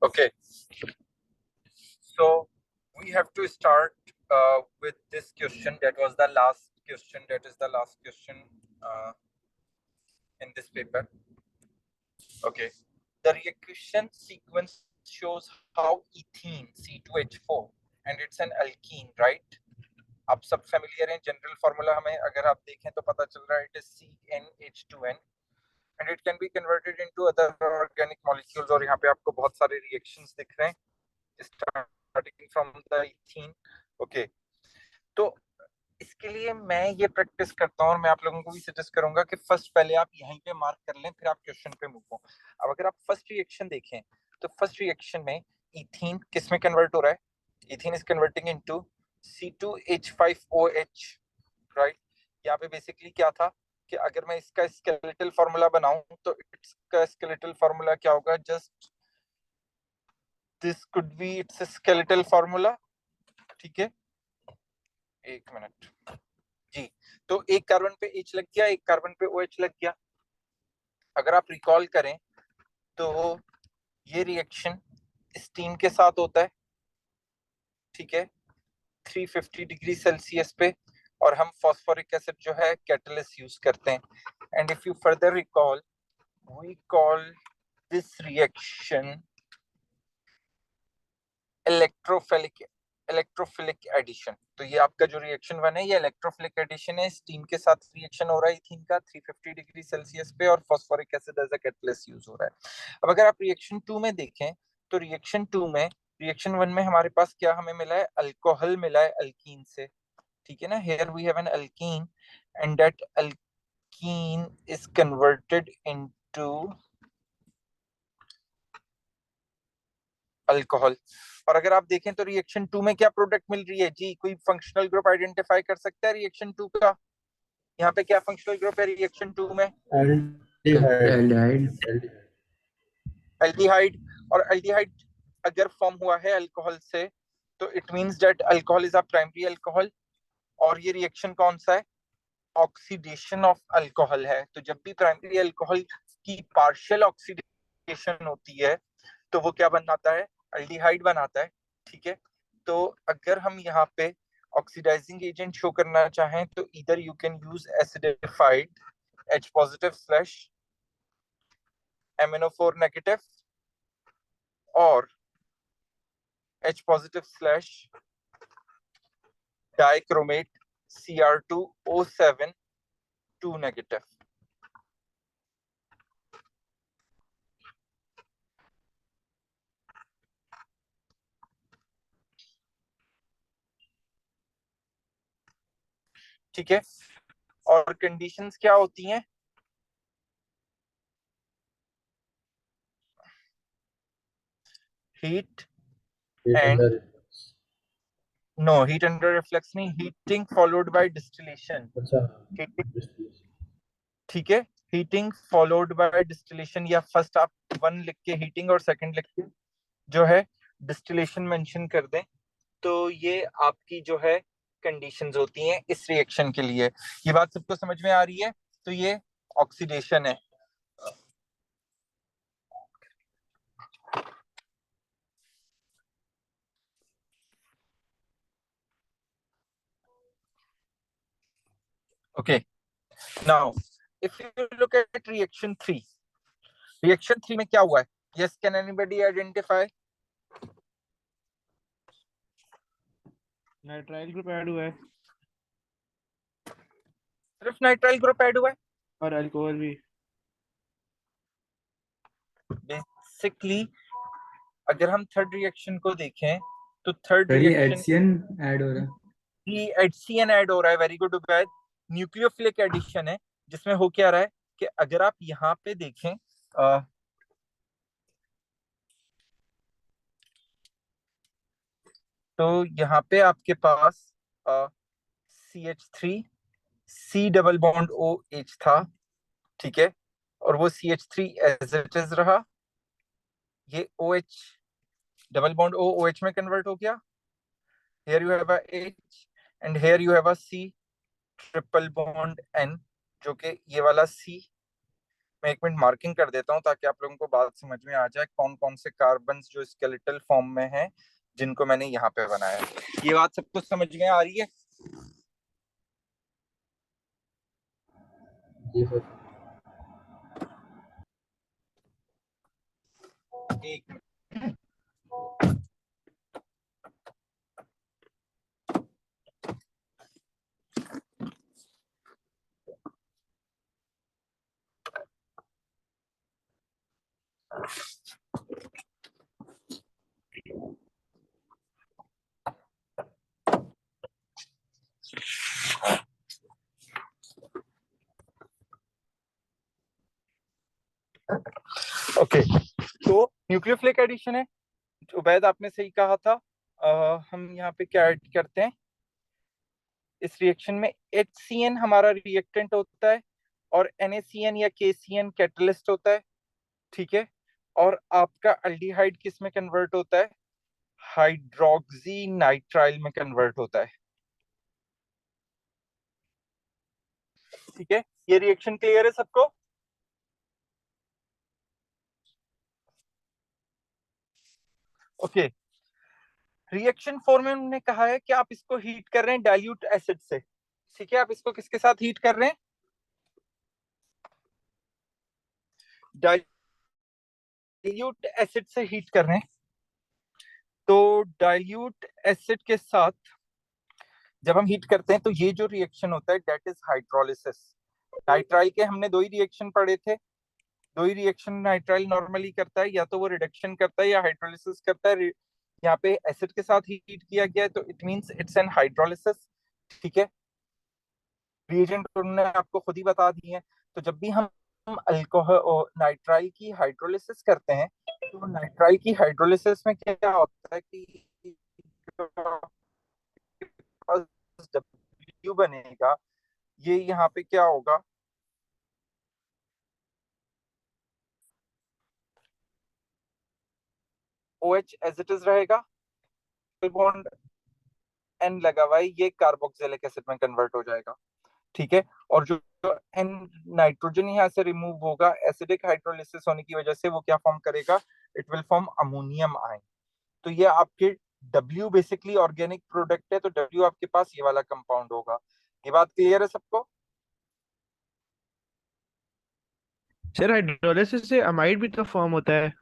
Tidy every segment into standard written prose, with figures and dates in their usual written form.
Okay, so we have to start with this question. That was the last question. That is the last question in this paper. Okay, the reaction sequence shows how ethene C2H4 and it's an alkene, right? आप सब familiar हैं general formula हमें अगर आप देखें तो पता चल रहा है it is CnH2n and it can be converted into other organic molecules और यहाँ पे आपको बहुत सारे reactions दिख रहे हैं starting from the ethene. Okay, तो इसके लिए मैं ये प्रैक्टिस करता हूँ और मैं आप लोगों को भी सजेस्ट करूंगा कि फर्स्ट पहले आप यहीं पे मार्क कर लें फिर आप क्वेश्चन पे मूव हो. अब अगर आप फर्स्ट रिएक्शन देखें तो फर्स्ट रिएक्शन में इथीन किस में कन्वर्ट हो रहा है? Ethene is converting into C2H5OH, right? यहाँ पे बेसिकली क्या था कि अगर मैं इसका स्केलेटल फार्मूला बनाऊं तो इसका स्केलेटल फार्मूला क्या होगा? Just this could be it's skeletal formula. ठीक है, एक मिनट जी. तो एक कार्बन पे H लग गया, एक कार्बन पे OH लग गया. अगर आप रिकॉल करें तो ये रिएक्शन स्टीम के साथ होता है, ठीक है, 350 डिग्री सेल्सियस पे, और हम फॉस्फोरिक एसिड जो है कैटलिस्ट यूज करते हैं. And if you further recall we call this reaction electrophilic addition. तो ये आपका जो रिएक्शन वन है ये इलेक्ट्रोफिलिक एडिशन है. स्टीम के साथ रिएक्शन हो रहा है इथीन का 350 डिग्री सेल्सियस पे और phosphoric acid as a catalyst use हो रहा है. अब अगर आप रिएक्शन टू में देखें तो रिएक्शन टू में रिएक्शन वन में हमारे पास क्या हमें मिला है? अल्कोहल मिला है अल्कीन से, ठीक है ना. Here we have an alkene and that alkene is converted into alcohol. और अगर आप देखें तो रिएक्शन टू में क्या प्रोडक्ट मिल रही है जी? कोई फंक्शनल ग्रुप आइडेंटिफाई कर सकता है रिएक्शन टू का? यहाँ पे क्या फंक्शनल ग्रुप है रिएक्शन टू में? एल्डिहाइड. और एल्डिहाइड अगर फॉर्म हुआ है अल्कोहल से तो it means that alcohol is a primary alcohol. और ये रिएक्शन कौन सा है? ऑक्सीडेशन ऑफ अल्कोहल है. तो जब भी प्राइमरी अल्कोहल की पार्शियल ऑक्सीडेशन होती है तो वो क्या बनाता है? एल्डिहाइड बनाता है, ठीक है. तो अगर हम यहाँ पे ऑक्सीडाइजिंग एजेंट शो करना चाहें तो इधर you can use acidified H positive slash MnO4 negative और H positive slash dichromate Cr2O7 2 negative. ठीक है, और कंडीशंस क्या होती हैं? Heat and no, heat under reflex नहीं, हीटिंग फॉलोड बाय डिस्टिलेशन. ठीक है, हीटिंग फॉलोड बाय डिस्टिलेशन, या फर्स्ट आप वन लिख के हीटिंग और सेकंड लिख के जो है डिस्टिलेशन मेंशन कर दें. तो ये आपकी जो है कंडीशंस होती हैं इस रिएक्शन के लिए. ये बात सबको समझ में आ रही है? तो ये ऑक्सीडेशन है. Okay, now if you look at reaction three, reaction three में क्या हुआ है? Yes, can anybody identify? Nitrile group add हुआ है सिर्फ नाइट्राइल ग्रुप ऐड हुआ है और अल्कोहल भी. बेसिकली अगर हम थर्ड रिएक्शन को देखें तो थर्ड रिएक्शन HCN ऐड हो रहा है. HCN ऐड हो रहा है. Very good Ubaid. Nucleophilic addition है जिसमें हो क्या रहा है कि अगर आप यहाँ पे देखें तो यहाँ पे आपके पास CH3 C double bond OH था, ठीक है, और वो CH3 एज इट इज रहा. ये OH डबल बॉन्ड OH में कन्वर्ट हो गया. here you have a H and here you have a C triple bond N, जो कि ये वाला C मैं 1 मिनट मार्किंग कर देता हूँ ताकि आप लोगों को बात समझ में आ जाए कौन कौन से कार्बन जो स्केलेटल फॉर्म में है जिनको मैंने यहाँ पे बनाया है। ये बात सबको समझ में आ रही है? जी सर। एक मिनट। ओके, तो न्यूक्लियोफिलिक एडिशन है। उबैद आपने सही कहा था। हम यहाँ पे क्या ऐड करते हैं इस रिएक्शन में? HCN हमारा रिएक्टेंट होता है और NaCN या KCN कैटलिस्ट होता है, ठीक है। और आपका अल्डिहाइड किस में कन्वर्ट होता है? हाइड्रोक्सी नाइट्राइल में कन्वर्ट होता है, ठीक है। ये रिएक्शन क्लियर है सबको? ओके। रिएक्शन 4 में उन्होंने कहा है कि आप इसको हीट कर रहे हैं डाइल्यूट एसिड से, ठीक है। आप इसको किसके साथ हीट कर रहे हैं? डाइल्यूट एसिड से हीट कर रहे हैं। तो डाइल्यूट एसिड के साथ जब हम हीट करते हैं तो ये जो रिएक्शन होता है दैट इज हाइड्रोलिसिस। नाइट्राइल के हमने दो ही रिएक्शन पढ़े थे। दो ही रिएक्शन नाइट्राइल नॉर्मली करता है, या तो वो रिडक्शन करता है या हाइड्रोलिसिस करता है। यहाँ पे एसिड के साथ हीट किया गया है तो it means it's an hydrolysis, ठीक है। रिएजेंट उन्होंने आपको खुद ही बता दिए हैं। तो जब भी हम अल्कोहल नाइट्राइल की हाइड्रोलिसिस करते हैं तो नाइट्राइल की हाइड्रोलिसिस में क्या होता है कि डब्ल्यू बनेगा, ये यहाँ पे क्या होगा? OH एज इट इज रहेगा, बॉन्ड N लगा हुआ है, ये कार्बोक्सिलिक एसिड में कन्वर्ट हो जाएगा, ठीक है। और जो एन नाइट्रोजन यहाँ से रिमूव होगा एसिडिक हाइड्रोलिसिस होने की वजह से, वो क्या फॉर्म करेगा? It will form ammonium ion. तो ये आपके W बेसिकली ऑर्गेनिक प्रोडक्ट है, तो W आपके पास ये वाला कंपाउंड होगा। ये बात क्लियर है सबको? सर हाइड्रोलिसिस से अमाइड भी तो फॉर्म होता है।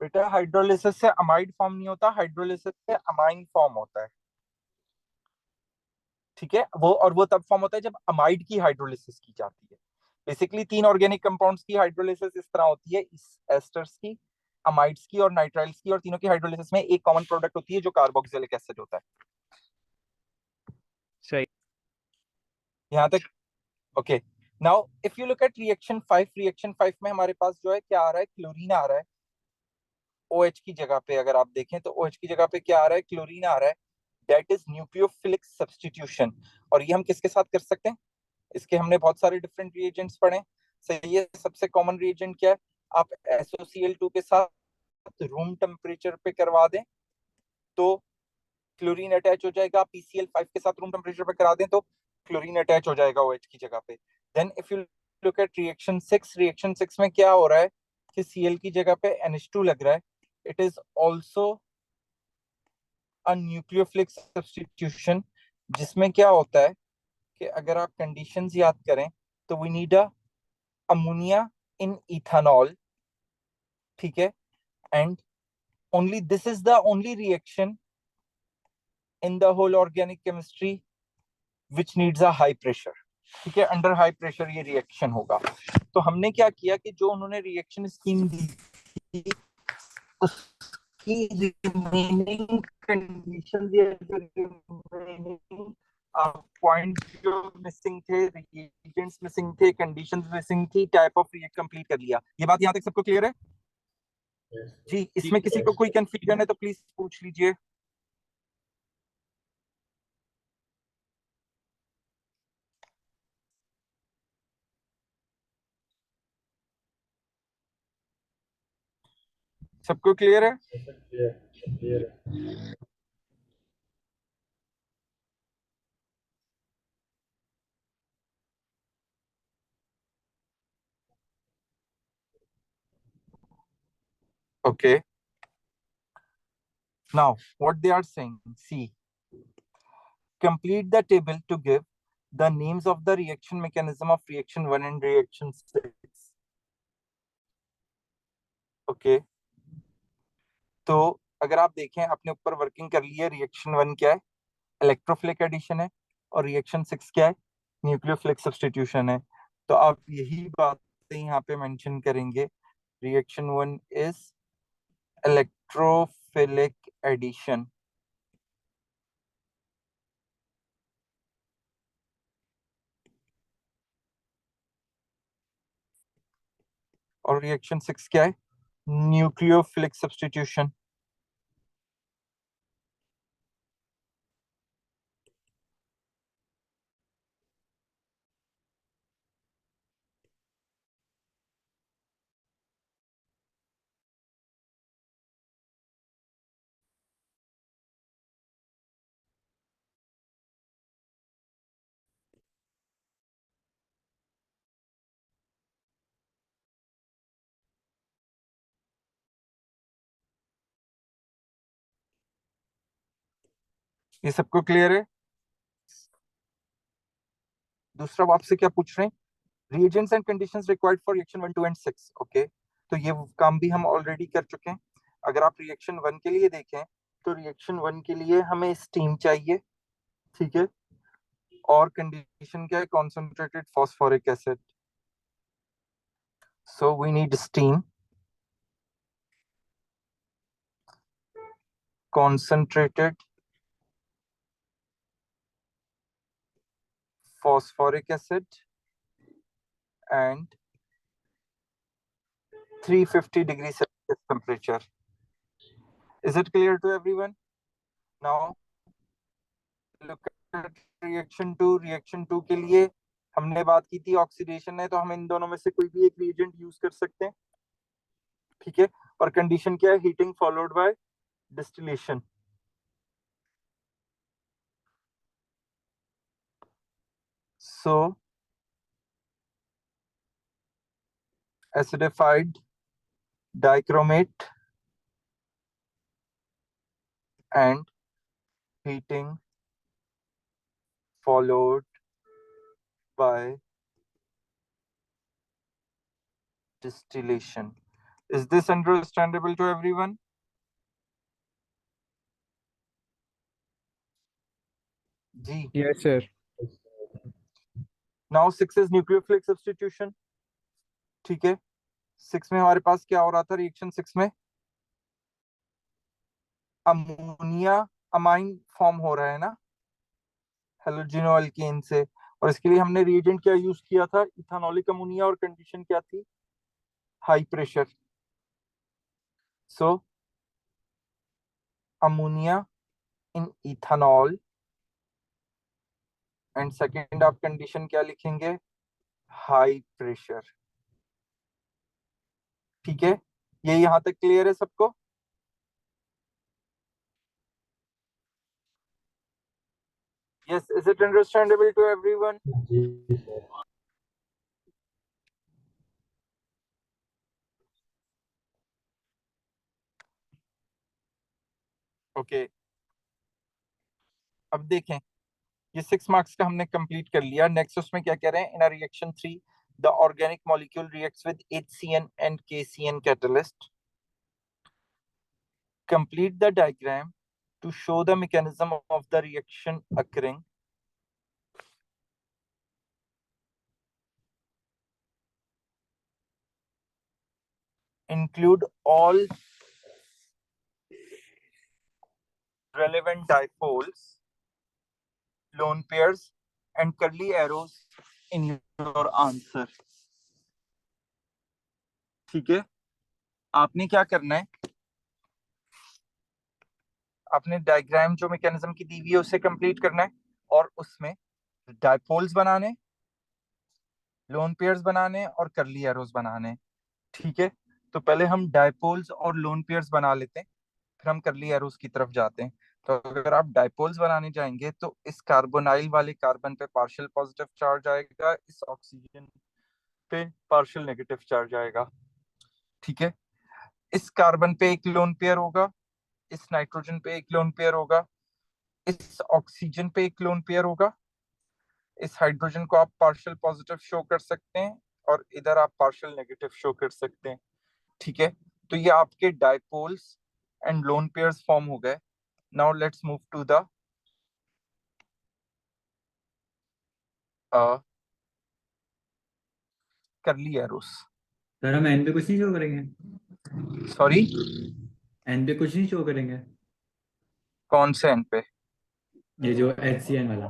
बेटा हाइड्रोलिसिस से अमाइड फॉर्म नहीं होता, हाइड्रोलिसिस से अमाइन फॉर्म होता है, ठीक है। वो और वो तब फॉर्म होता है जब अमाइड की हाइड्रोलिसिस की जाती है। बेसिकली 3 ऑर्गेनिक कंपाउंड्स की हाइड्रोलिसिस इस तरह होती है, इस एस्टर्स की, अमाइड्स की और नाइट्राइल्स की, और तीनों की हाइड्रोलिसिस में एक कॉमन प्रोडक्ट होती है जो कार्बोक्सिलिक एसिड होता है। सही। यहाँ तक okay. Now if you look at reaction 5, reaction 5 में हमारे पास जो है क्या आ रहा है? क्लोरीन आ रहा है। OH की जगह पे अगर आप देखें तो OH की जगह पे क्या आ रहा है? क्लोरीन आ रहा है। That is nucleophilic substitution. और ये हम किसके साथ कर सकते हैं? इसके हमने बहुत सारे डिफरेंट रिएजेंट्स पढ़े, सही है। सबसे कॉमन रिएजेंट क्या है? आप SOCl2 के साथ रूम टेम्परेचर पे करवा दें तो क्लोरीन अटैच हो जाएगा। PCl5 के साथ रूम टेम्परेचर पे करा दें तो क्लोरीन अटैच हो जाएगा OH की जगह पे। Then if you look at reaction 6, reaction 6 में क्या हो रहा है कि Cl की जगह पे NH2 लग रहा है। It is also a nucleophilic substitution, जिसमें क्या होता है कि अगर आप कंडीशंस याद करें तो we need a ammonia in ethanol, ठीक है। And only this is the only reaction in the whole organic chemistry which needs a high pressure, ठीक है। अंडर हाई प्रेशर ये रिएक्शन होगा। तो हमने क्या किया कि जो उन्होंने रिएक्शन स्कीम दी थी उसकी रिमेनिंग कंडीशंस या जो रिमेनिंग पॉइंट जो मिसिंग थे, रिएजेंट्स मिसिंग थे, कंडीशंस मिसिंग थी, टाइप ऑफ रिएक्ट कंप्लीट कर लिया। ये बात यहाँ तक सबको क्लियर है? जी, इसमें किसी को कोई कंफ्यूजन है तो प्लीज पूछ लीजिए। सबको क्लियर है? Clear. Okay. Now, what they are saying, see, complete the table to give the names of the reaction mechanism of reaction 1 and reaction 6. Okay. तो अगर आप देखें, आपने ऊपर वर्किंग कर ली है, रिएक्शन 1 क्या है, इलेक्ट्रोफिलिक एडिशन है, और रिएक्शन 6 क्या है, न्यूक्लियोफिलिक सब्स्टिट्यूशन है। तो आप यही बातें यहाँ पे मेंशन करेंगे, रिएक्शन 1 इज इलेक्ट्रोफिलिक एडिशन, और रिएक्शन 6 क्या है, न्यूक्लियोफिलिक सब्स्टिट्यूशन। ये सबको क्लियर है? दूसरा वो आपसे क्या पूछ रहे हैं, reagents and conditions required for reaction 1, 2 and 6. Okay, तो ये काम भी हम ऑलरेडी कर चुके हैं। अगर आप रिएक्शन 1 के लिए देखें, तो रिएक्शन 1 के लिए हमें स्टीम चाहिए, ठीक है, और कंडीशन क्या है, concentrated phosphoric acid. So we need steam, concentrated phosphoric acid and 350 degrees Celsius temperature. Is it clear to everyone? Now look at reaction 2. reaction 2 के लिए हमने बात की थी ऑक्सीडेशन है, तो हम इन दोनों में से कोई भी एक रिएजेंट यूज कर सकते हैं, ठीक है, और कंडीशन क्या है, heating followed by distillation. So acidified dichromate and heating followed by distillation. Is this understandable to everyone? जी। Yes, sir. Now 6 is nucleophilic substitution, ठीक है। 6 में हमारे पास क्या हो रहा था, रिएक्शन 6 में अमोनिया अमाइन फॉर्म हो रहा है ना, हेलोजिनो अल्केन से, और इसके लिए हमने रिएजेंट क्या यूज किया था, इथानोलिक अमोनिया, और कंडीशन क्या थी, high pressure. So ammonia in ethanol, and second आप कंडीशन क्या लिखेंगे, हाई प्रेशर, ठीक है। ये यहां तक क्लियर है सबको? Yes, is it understandable to everyone? Okay. अब देखें, ये 6 मार्क्स का हमने कंप्लीट कर लिया। नेक्स्ट उसमें क्या कह रहे हैं, इन a reaction 3 the organic molecule reacts with HCN and KCN catalyst. Complete the diagram to show the mechanism of the reaction occurring. Include all relevant dipoles, lone pairs, and curly arrows in your answer. ठीक है, आपने क्या करना है, आपने diagram जो mechanism की दी हुई है उसे कंप्लीट करना है, और उसमें डायपोल्स बनाने, लोन पेयर्स बनाने और कर्ली एरोज बनाने, ठीक है। तो पहले हम डायपोल्स और लोन पेयर्स बना लेते हैं, फिर हम कर्ली एरोज की तरफ जाते हैं। तो अगर आप डायपोल्स बनाने जाएंगे, तो इस कार्बोनाइल वाले कार्बन पे पार्शियल पॉजिटिव चार्ज आएगा, इस ऑक्सीजन पे पार्शियल नेगेटिव चार्ज आएगा, ठीक है। इस कार्बन पे एक लोन पेयर होगा, इस नाइट्रोजन पे एक लोन पेयर होगा, इस ऑक्सीजन पे एक लोन पेयर होगा, इस हाइड्रोजन को आप पार्शियल पॉजिटिव शो कर सकते हैं और इधर आप पार्शियल नेगेटिव शो कर सकते हैं। ठीक है, तो ये आपके dipoles and lone pairs form हो गए। Now let's move to the curly arrows. Sir हम एन पे कुछ नहीं शो करेंगे? सॉरी, एन पे कुछ नहीं शो करेंगे? कौन से एन पे? ये जो एच सी एन वाला।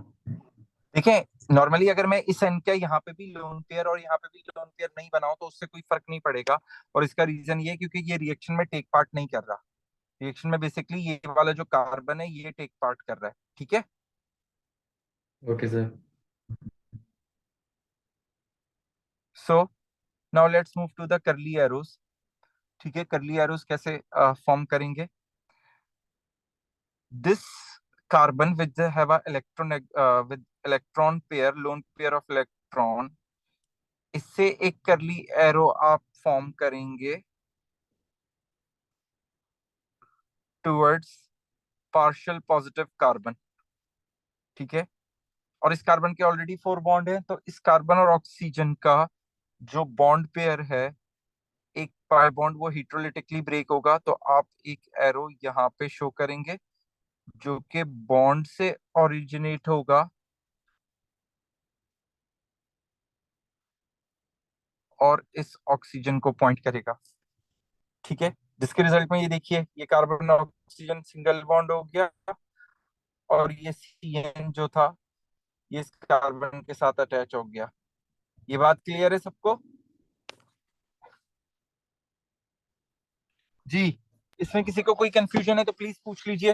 देखें, नॉर्मली अगर मैं इस एन का यहाँ पे भी लोन पेयर और यहाँ पे भी लोन पेयर नहीं बनाऊं तो उससे कोई फर्क नहीं पड़ेगा। और इसका रीजन ये है क्योंकि ये रिएक्शन में टेक पार्ट नहीं कर रहा। रिएक्शन में बेसिकली ये वाला जो कार्बन है ये टेक पार्ट कर रहा है। ठीक है, okay sir. So now let's move to the curly arrows. ठीक है, करली एरोस कैसे फॉर्म करेंगे? This carbon with have a electron with electron pair, lone pair of electron, इससे एक करली एरो आप फॉर्म करेंगे टुवर्ड्स पार्शियल पॉजिटिव कार्बन। ठीक है, और इस कार्बन के ऑलरेडी 4 बॉन्ड है, तो इस कार्बन और ऑक्सीजन का जो बॉन्ड पेयर है, एक पाई बॉन्ड, वो हिट्रोलिटिकली ब्रेक होगा। तो आप एक एरो यहाँ पे शो करेंगे जो कि बॉन्ड से ओरिजिनेट होगा और इस ऑक्सीजन को पॉइंट करेगा। ठीक है, जिसके रिजल्ट में ये देखिए, ये कार्बन ऑक्सीजन सिंगल बॉन्ड हो गया और ये CN जो था ये इस कार्बन के साथ अटैच हो गया। ये बात क्लियर है सबको? जी, इसमें किसी को कोई कंफ्यूजन है तो प्लीज पूछ लीजिए।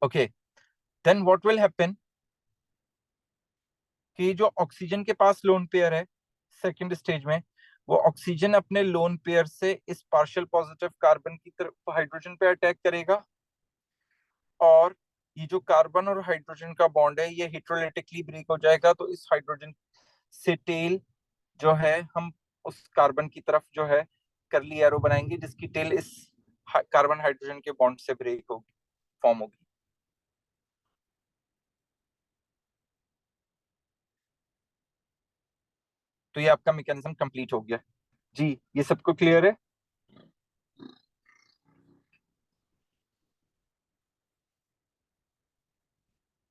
Okay, then what will happen कि जो ऑक्सीजन के पास लोन पेयर है सेकंड स्टेज में, वो ऑक्सीजन अपने लोन पेयर से इस पार्शियल पॉजिटिव कार्बन की तरफ हाइड्रोजन पे अटैक करेगा और ये जो कार्बन और हाइड्रोजन का बॉन्ड है ये हिट्रोलिटिकली ब्रेक हो जाएगा। तो इस हाइड्रोजन से टेल जो है हम उस कार्बन की तरफ जो है करली एरो बनाएंगे जिसकी टेल इस कार्बन हाइड्रोजन के बॉन्ड से ब्रेक होगी, फॉर्म होगी। तो ये आपका मैकेनिज्म कंप्लीट हो गया। जी, ये सबको क्लियर है?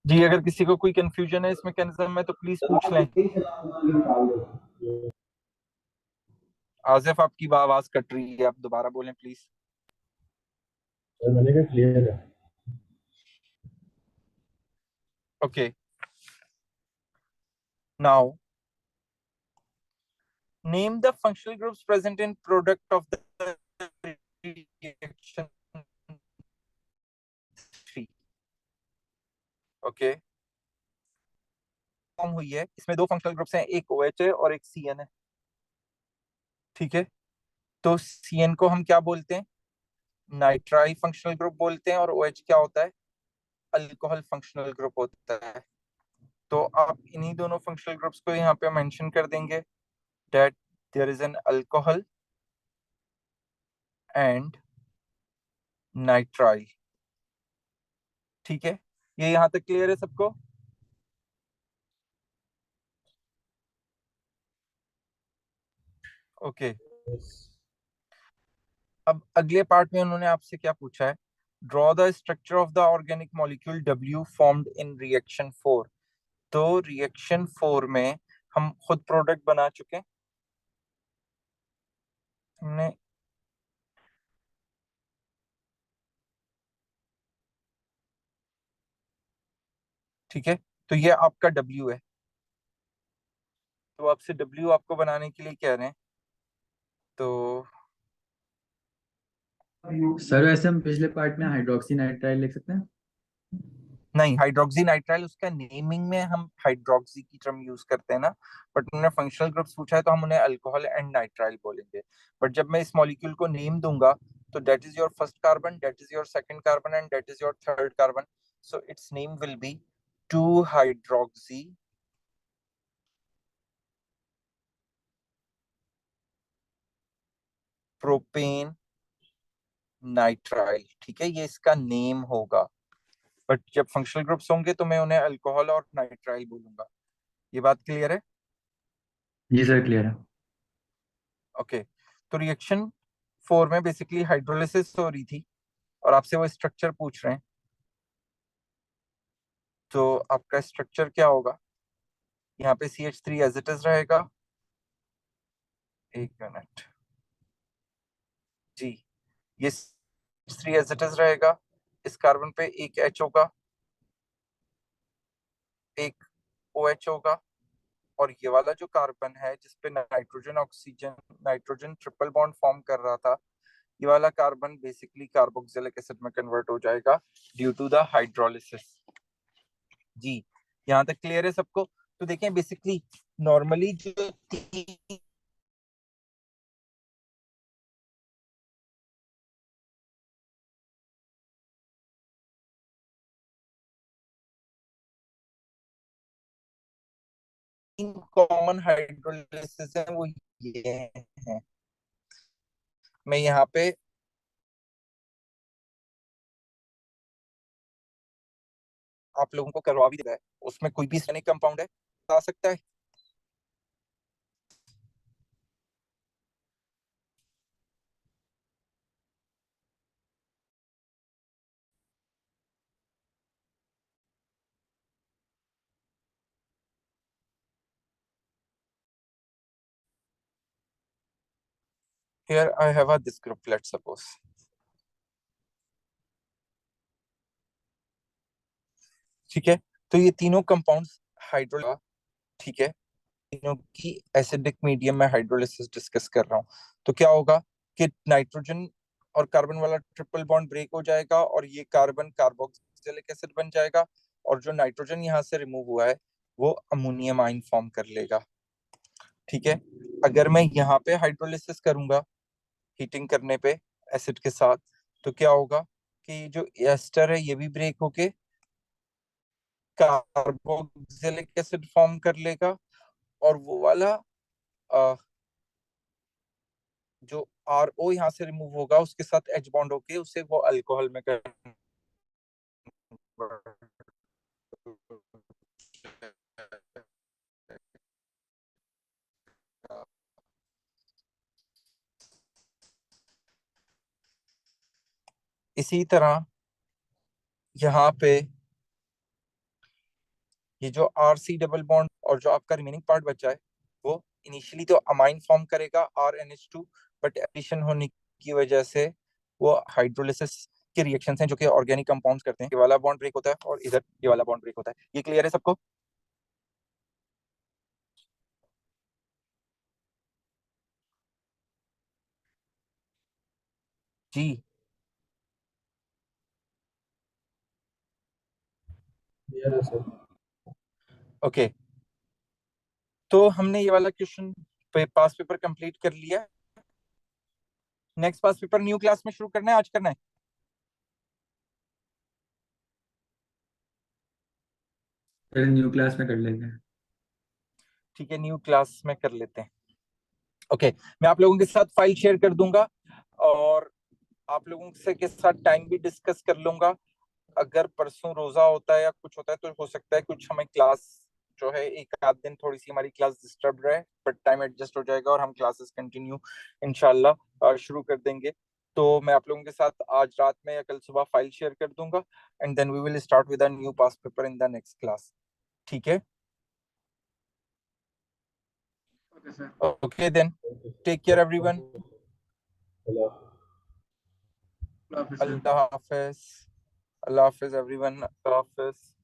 जी, अगर किसी को कोई कंफ्यूजन है इस मैकेनिज्म में तो प्लीज पूछ लें। आसिफ, आपकी आवाज कट रही है, आप दोबारा बोलें प्लीज। मैंने कहा क्लियर है। Okay, now name the functional groups present in product of the reaction 3। Okay, form हुई है, इसमें दो फंक्शनल ग्रुप्स हैं, एक OH है और एक CN है। ठीक है, तो CN को हम क्या बोलते हैं? नाइट्राइल फंक्शनल ग्रुप बोलते हैं और OH क्या होता है? अल्कोहल फंक्शनल ग्रुप होता है। तो आप इन्हीं दोनों फंक्शनल ग्रुप्स को यहाँ पे मेंशन कर देंगे that there is an alcohol and nitrile। ठीक है, ये यहाँ तक क्लियर है सबको? ओके, अब अगले पार्ट में उन्होंने आपसे क्या पूछा है? Draw the structure of the organic molecule W formed in reaction 4। तो रिएक्शन 4 में हम खुद प्रोडक्ट बना चुके हैं हमने। ठीक है, तो ये आपका W है। तो आपसे W आपको बनाने के लिए कह रहे हैं, तो सर वैसे हम पिछले पार्ट में हाइड्रोक्सी नाइट्राइल लिख सकते हैं? नहीं, हाइड्रोक्सी नाइट्राइल उसका नेमिंग में हम हाइड्रोक्सी की टर्म यूज करते हैं ना, बट उन्होंने फंक्शनल ग्रुप्स पूछा है तो हम उन्हें अल्कोहल एंड नाइट्राइल बोलेंगे। बट जब मैं इस मॉलिक्यूल को नेम दूंगा तो that is your first carbon, that is your second carbon and that is your third carbon. So it's name will be 2 hydroxy propane nitrile, ठीक है, ये इसका नेम होगा, बट जब फंक्शनल ग्रुप्स होंगे तो मैं उन्हें अल्कोहल और नाइट्राइल बोलूंगा। ये बात क्लियर है? जी सर, क्लियर है। ओके, तो रिएक्शन 4 में बेसिकली हाइड्रोलिसिस हो रही थी और आपसे वो स्ट्रक्चर पूछ रहे हैं, तो आपका स्ट्रक्चर क्या होगा? यहाँ पे CH3 एज इट इज रहेगा। एक मिनट जी, ये CH3 एज इट इज रहेगा। इस कार्बन पे एक H होगा, एक OH होगा, और ये वाला जो कार्बन है जिसपे nitrogen oxygen nitrogen triple bond form कर रहा था, ये वाला कार्बन बेसिकली कार्बोक्सिलिक एसिड में कन्वर्ट हो जाएगा ड्यू टू द हाइड्रोलिसिस। जी, यहाँ तक क्लियर है सबको? तो देखें बेसिकली नॉर्मली जो तीन कॉमन हाइड्रोलिसिस है वो ये है। मैं यहाँ पे आप लोगों को करवा भी दे रहा है, उसमें कोई भी सैनिक कंपाउंड है आ सकता है। Here I have a this group, let's suppose. ठीक है, तो ये तीनों कंपाउंड्स हाइड्रो, ठीक है, तीनों की एसिडिक मीडियम में हाइड्रोलिसिस डिस्कस कर रहा हूँ। तो क्या होगा कि नाइट्रोजन और कार्बन वाला ट्रिपल बॉन्ड ब्रेक हो जाएगा और ये कार्बन कार्बोक्सिलिक एसिड बन जाएगा, और जो नाइट्रोजन यहाँ से रिमूव हुआ है वो अमोनियम आयन फॉर्म कर लेगा। ठीक है, अगर मैं यहाँ पे हाइड्रोलिसिस करूंगा हीटिंग करने पे एसिड के साथ, तो क्या होगा कि जो एस्टर है ये भी ब्रेक होके कार्बोक्सिलिक एसिड फॉर्म कर लेगा, और वो वाला जो RO यहाँ से रिमूव होगा उसके साथ H बॉन्ड होके उसे वो अल्कोहल में कर इसी तरह यहाँ पे ये जो RC डबल बॉन्ड और जो आपका रिमेनिंग पार्ट बचा है वो इनिशियली तो अमाइन फॉर्म करेगा RNH2, बट एडिशन होने की वजह से वो हाइड्रोलिसिस के रिएक्शंस हैं जो कि ऑर्गेनिक कंपाउंड्स करते हैं। ये वाला बॉन्ड ब्रेक होता है और इधर ये वाला बॉन्ड ब्रेक होता है। ये क्लियर है सबको? जी ओके, तो हमने ये वाला क्वेश्चन पास पेपर कंप्लीट कर लिया। नेक्स्ट पास पेपर न्यू क्लास में शुरू करना है, आज करना है? फिर न्यू क्लास में कर लेंगे। ठीक है, न्यू क्लास में कर लेते हैं। ओके, मैं आप लोगों के साथ फाइल शेयर कर दूंगा और आप लोगों से के साथ टाइम भी डिस्कस कर लूंगा। अगर परसों रोजा होता है या कुछ होता है तो हो सकता है कुछ हमें क्लास जो है एक आध दिन थोड़ी सी हमारी क्लास डिस्टर्ब रहे, बट टाइम एडजस्ट हो जाएगा और हम क्लासेस कंटिन्यू इंशाल्लाह शुरू कर देंगे। तो मैं आप लोगों के साथ आज रात में या कल सुबह फाइल शेयर कर दूंगा, and then we will start with a new past paper in the next class. ठीक है, okay then, take care everyone. अल्लाह हाफिज, अल्लाह हाफिज एवरीवन, अल्लाह हाफिज।